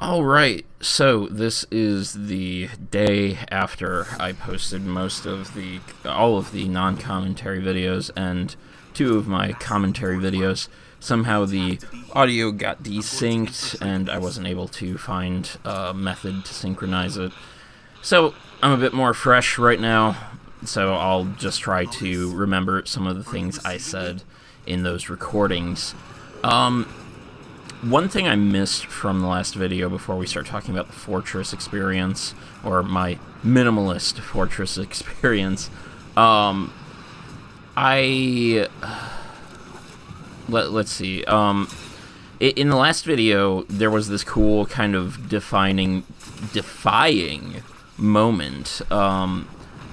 Alright, so this is the day after I posted all of the non-commentary videos and two of my commentary videos. Somehow the audio got desynced and I wasn't able to find a method to synchronize it. So I'm a bit more fresh right now, so I'll just try to remember some of the things I said in those recordings. One thing I missed from the last video before we start talking about the Fortress experience, or my minimalist Fortress experience, let's see, in the last video, there was this cool kind of defying moment,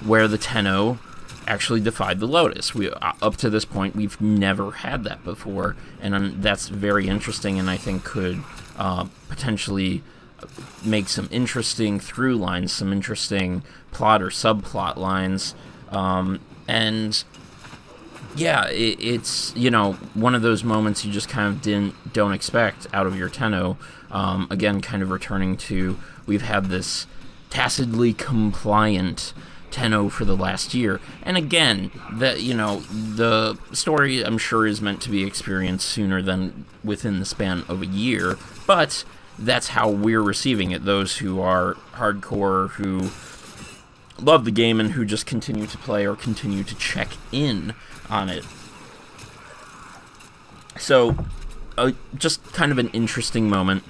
where the Tenno actually defied the Lotus. Up to this point, we've never had that before, and that's very interesting, and I think could potentially make some interesting through lines, some interesting plot or subplot lines, and yeah, it's, you know, one of those moments you just kind of don't expect out of your Tenno. Again, kind of returning to, we've had this tacitly compliant Tenno for the last year, and again, the story I'm sure is meant to be experienced sooner than within the span of a year, but that's how we're receiving it, those who are hardcore, who love the game and who just continue to play or continue to check in on it. So, just kind of an interesting moment.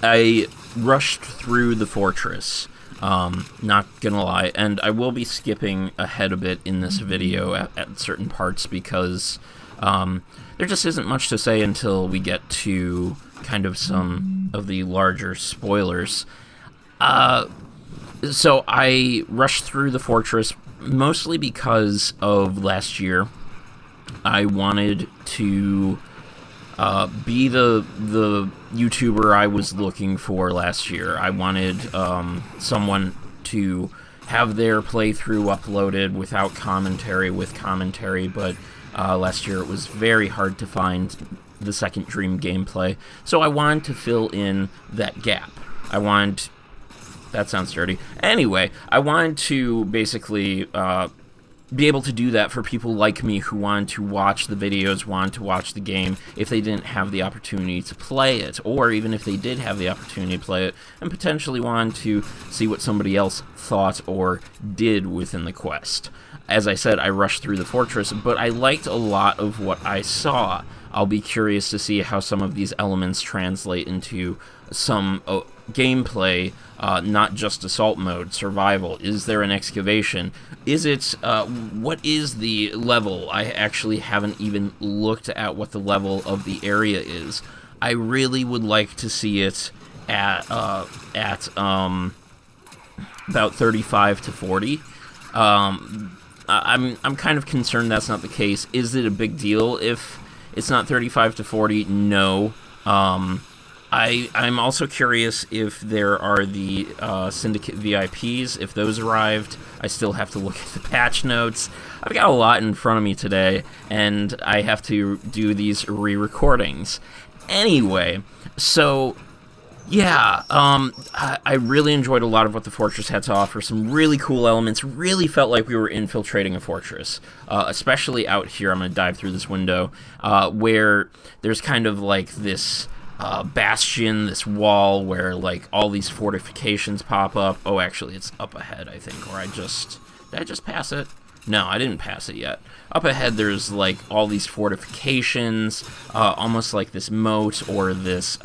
I rushed through the Fortress, not gonna lie, and I will be skipping ahead a bit in this video at certain parts because there just isn't much to say until we get to kind of some of the larger spoilers. So I rushed through the Fortress mostly because of last year. I wanted to be the YouTuber I was looking for last year. I wanted someone to have their playthrough uploaded without commentary, with commentary, but last year it was very hard to find the Second Dream gameplay, so I wanted to fill in that gap. That sounds dirty. Anyway, I wanted to basically be able to do that for people like me who wanted to watch the videos, wanted to watch the game, if they didn't have the opportunity to play it, or even if they did have the opportunity to play it, and potentially wanted to see what somebody else thought or did within the quest. As I said, I rushed through the Fortress, but I liked a lot of what I saw. I'll be curious to see how some of these elements translate into some gameplay, not just assault mode, survival. Is there an excavation? What is the level? I actually haven't even looked at what the level of the area is. I really would like to see it at about 35 to 40. I'm kind of concerned that's not the case. Is it a big deal if it's not 35 to 40? No. I'm also curious if there are the Syndicate VIPs, if those arrived. I still have to look at the patch notes. I've got a lot in front of me today, and I have to do these re-recordings. Anyway, so yeah, I really enjoyed a lot of what the Fortress had to offer. Some really cool elements. Really felt like we were infiltrating a fortress, especially out here. I'm going to dive through this window, where there's kind of like this bastion, this wall where like all these fortifications pop up. Oh, actually, it's up ahead, I think. Or did I just pass it? No, I didn't pass it yet. Up ahead, there's like all these fortifications, almost like this moat or this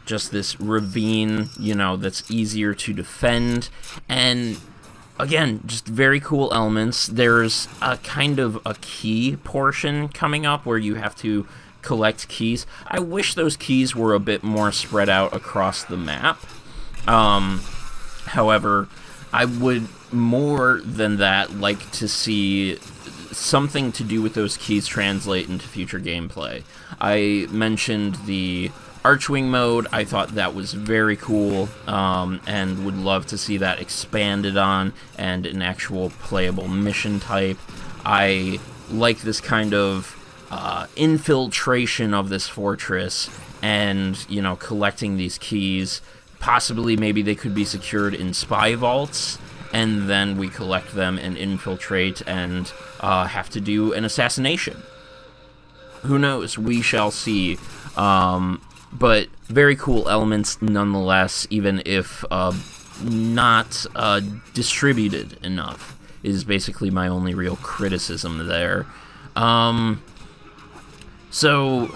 just this ravine, that's easier to defend. And again, just very cool elements. There's a kind of a key portion coming up where you have to collect keys. I wish those keys were a bit more spread out across the map. However, I would more than that like to see something to do with those keys translate into future gameplay. I mentioned the Archwing mode. I thought that was very cool, and would love to see that expanded on and an actual playable mission type. I like this kind of infiltration of this fortress and, you know, collecting these keys. Possibly, maybe they could be secured in spy vaults, and then we collect them and infiltrate and have to do an assassination. Who knows? We shall see. But very cool elements nonetheless, even if not distributed enough, is basically my only real criticism there. So,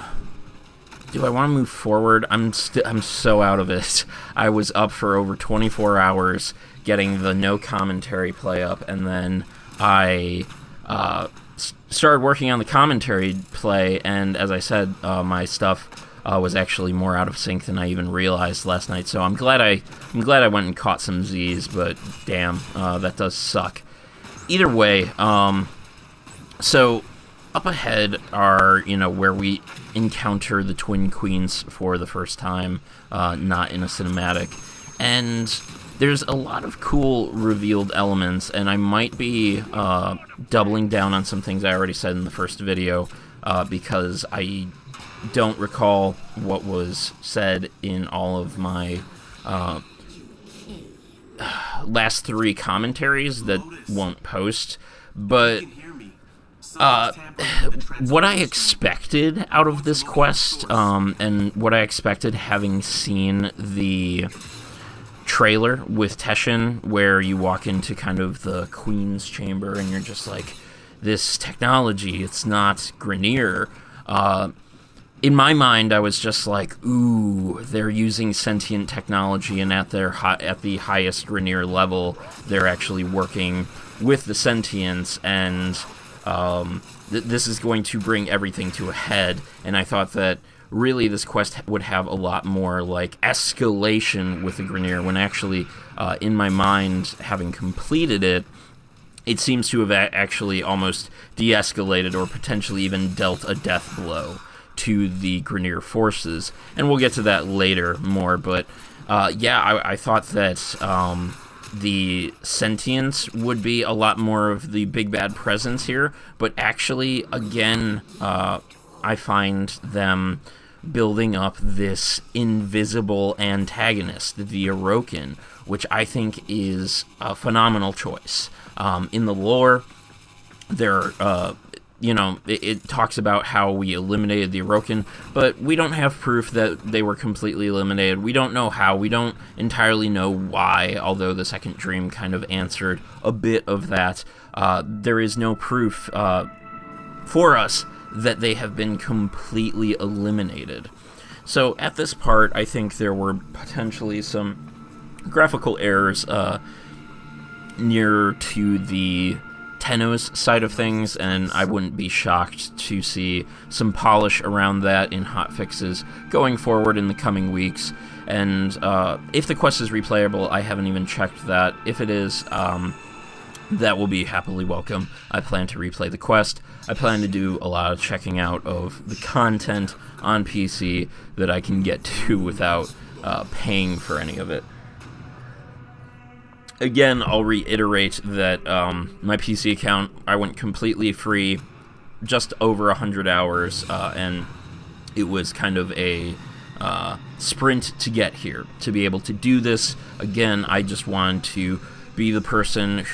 do I want to move forward? I'm so out of it. I was up for over 24 hours getting the no commentary play up, and then I started working on the commentary play, and as I said, my stuff was actually more out of sync than I even realized last night. So I'm glad I went and caught some Z's, but damn, that does suck. Either way, so up ahead are, you know, where we encounter the Twin Queens for the first time, not in a cinematic, and there's a lot of cool revealed elements, and I might be doubling down on some things I already said in the first video, because I don't recall what was said in all of my last 3 commentaries that won't post, but what I expected out of this quest, and what I expected having seen the trailer with Teshin, where you walk into kind of the Queen's chamber and you're just like, this technology, it's not Grineer. In my mind, I was just like, ooh, they're using sentient technology, and at the highest Grineer level, they're actually working with the sentients, and this is going to bring everything to a head. And I thought that really this quest would have a lot more like escalation with the Grineer, when actually, in my mind, having completed it, it seems to have actually almost de-escalated or potentially even dealt a death blow to the Grineer forces, and we'll get to that later more, but yeah, I thought that the sentients would be a lot more of the big bad presence here, but actually, again, I find them building up this invisible antagonist, the Orokin, which I think is a phenomenal choice. In the lore, there you know, it talks about how we eliminated the Orokin, but we don't have proof that they were completely eliminated. We don't know how. We don't entirely know why, although the second dream kind of answered a bit of that. There is no proof for us that they have been completely eliminated. So at this part, I think there were potentially some graphical errors near to the Tenno's side of things, and I wouldn't be shocked to see some polish around that in hotfixes going forward in the coming weeks. And if the quest is replayable, I haven't even checked that. If it is, that will be happily welcome. I plan to replay the quest. I plan to do a lot of checking out of the content on PC that I can get to without paying for any of it. Again, I'll reiterate that my PC account, I went completely free, just over 100 hours, and it was kind of a sprint to get here. To be able to do this, again, I just wanted to be the person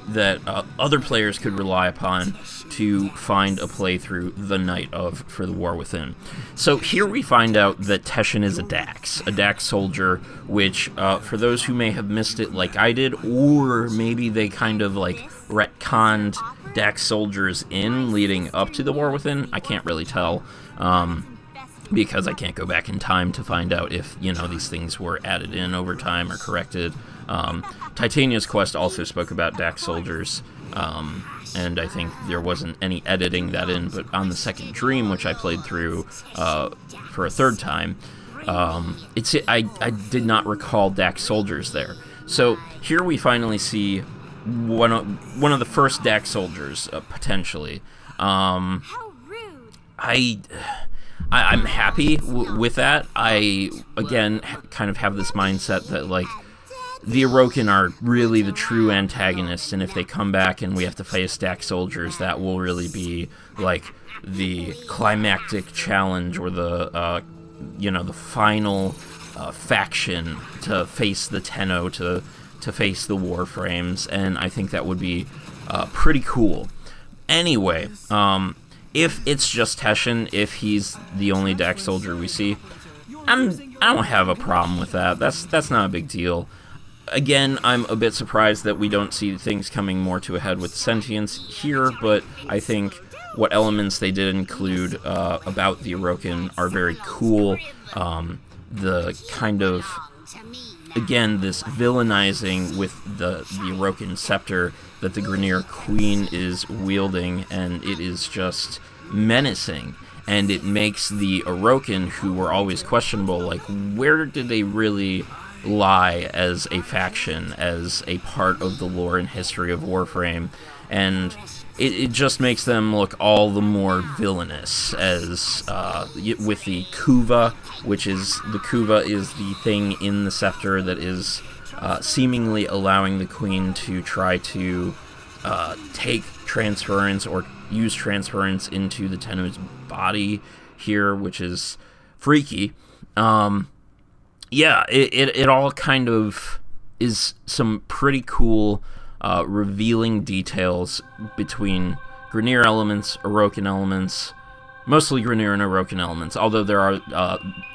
that other players could rely upon to find a playthrough the night of for the War Within. So here we find out that Teshin is a Dax soldier, which for those who may have missed it like I did, or maybe they kind of like retconned Dax soldiers in leading up to the War Within, I can't really tell, because I can't go back in time to find out if, you know, these things were added in over time or corrected. Titania's quest also spoke about Dax soldiers, and I think there wasn't any editing that in, but on the second dream, which I played through for a third time, I did not recall Dax soldiers there. So here we finally see one of the first Dax soldiers, potentially. I'm happy with that. I, again, kind of have this mindset that, like, the Orokin are really the true antagonists, and if they come back and we have to face Dax soldiers, that will really be, like, the climactic challenge or the the final faction to face the Tenno, to face the Warframes, and I think that would be pretty cool. Anyway, if it's just Teshin, if he's the only Dax soldier we see, I don't have a problem with that. That's not a big deal. Again, I'm a bit surprised that we don't see things coming more to a head with sentience here, but I think what elements they did include about the Orokin are very cool. The kind of, again, this villainizing with the Orokin scepter that the Grineer Queen is wielding, and it is just menacing. And it makes the Orokin, who were always questionable, like, where did they really lie as a faction, as a part of the lore and history of Warframe? And it just makes them look all the more villainous, as with the Kuva, which is, the Kuva is the thing in the scepter that is seemingly allowing the Queen to try to take transference or use transference into the Tenno's body here, which is freaky. Yeah, it all kind of is some pretty cool revealing details between Grineer elements, Orokin elements, mostly Grineer and Orokin elements, although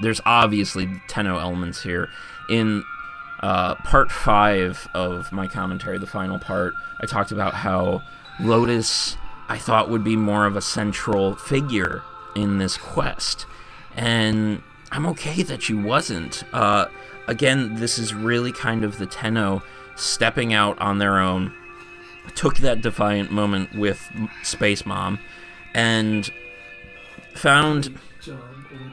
there's obviously Tenno elements here. In part 5 of my commentary, the final part, I talked about how Lotus, I thought, would be more of a central figure in this quest, and I'm okay that she wasn't. Again, this is really kind of the Tenno stepping out on their own, took that defiant moment with Space Mom, and found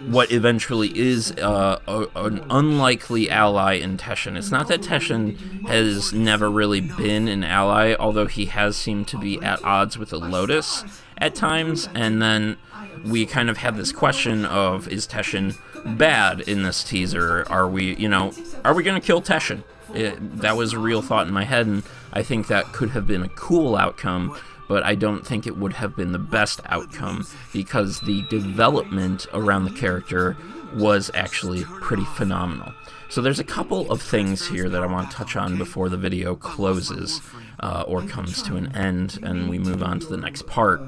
what eventually is an unlikely ally in Teshin. It's not that Teshin has never really been an ally, although he has seemed to be at odds with the Lotus at times, and then we kind of had this question of, is Teshin bad in this teaser? Are we going to kill Teshin? That was a real thought in my head, and I think that could have been a cool outcome, but I don't think it would have been the best outcome, because the development around the character was actually pretty phenomenal. So there's a couple of things here that I want to touch on before the video closes, or comes to an end, and we move on to the next part.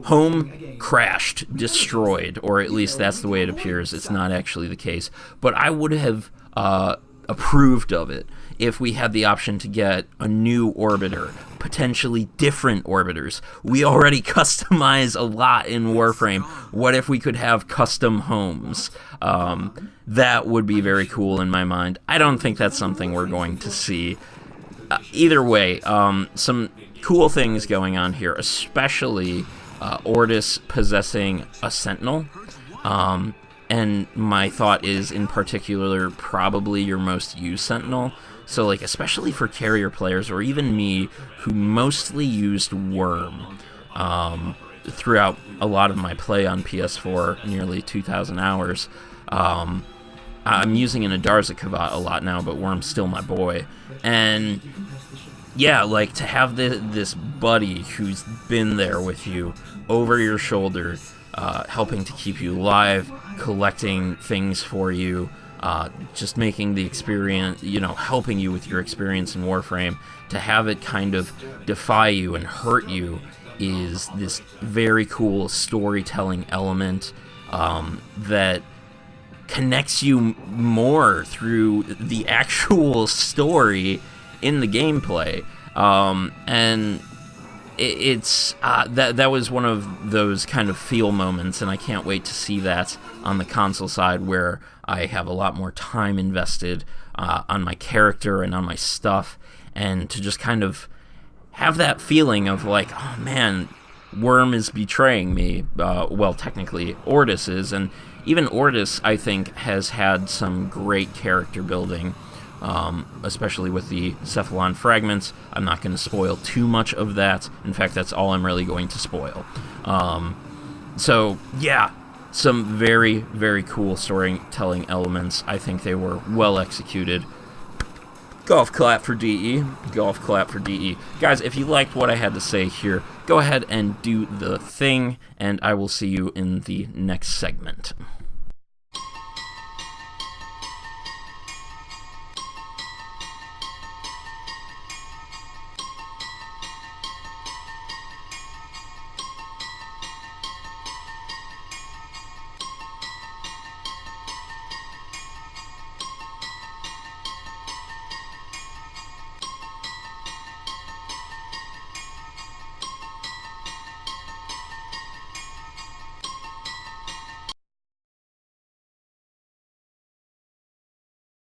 Home crashed, destroyed, or at least that's the way it appears. It's not actually the case, but I would have approved of it if we had the option to get a new orbiter, potentially different orbiters. We already customize a lot in Warframe. What if we could have custom homes? That would be very cool in my mind. I don't think that's something we're going to see. Either way, some cool things going on here, especially Ordis possessing a Sentinel. And my thought is, in particular, probably your most used Sentinel. So, like, especially for carrier players, or even me, who mostly used Worm throughout a lot of my play on PS4, nearly 2,000 hours. I'm using an Adarza Kavat a lot now, but Worm's still my boy. And yeah, like, to have this buddy who's been there with you, over your shoulder, helping to keep you alive, collecting things for you, just making the experience, helping you with your experience in Warframe, to have it kind of defy you and hurt you is this very cool storytelling element that connects you more through the actual story in the gameplay. And it's that was one of those kind of feel moments, and I can't wait to see that on the console side, where I have a lot more time invested on my character and on my stuff, and to just kind of have that feeling of like, oh man, Worm is betraying me. Well, technically Ordis is, and even Ordis, I think, has had some great character building, especially with the Cephalon fragments. I'm not going to spoil too much of that. In fact, that's all I'm really going to spoil. So, yeah, some very, very cool storytelling elements. I think they were well executed. Golf clap for DE. Golf clap for DE. Guys, if you liked what I had to say here, go ahead and do the thing, and I will see you in the next segment.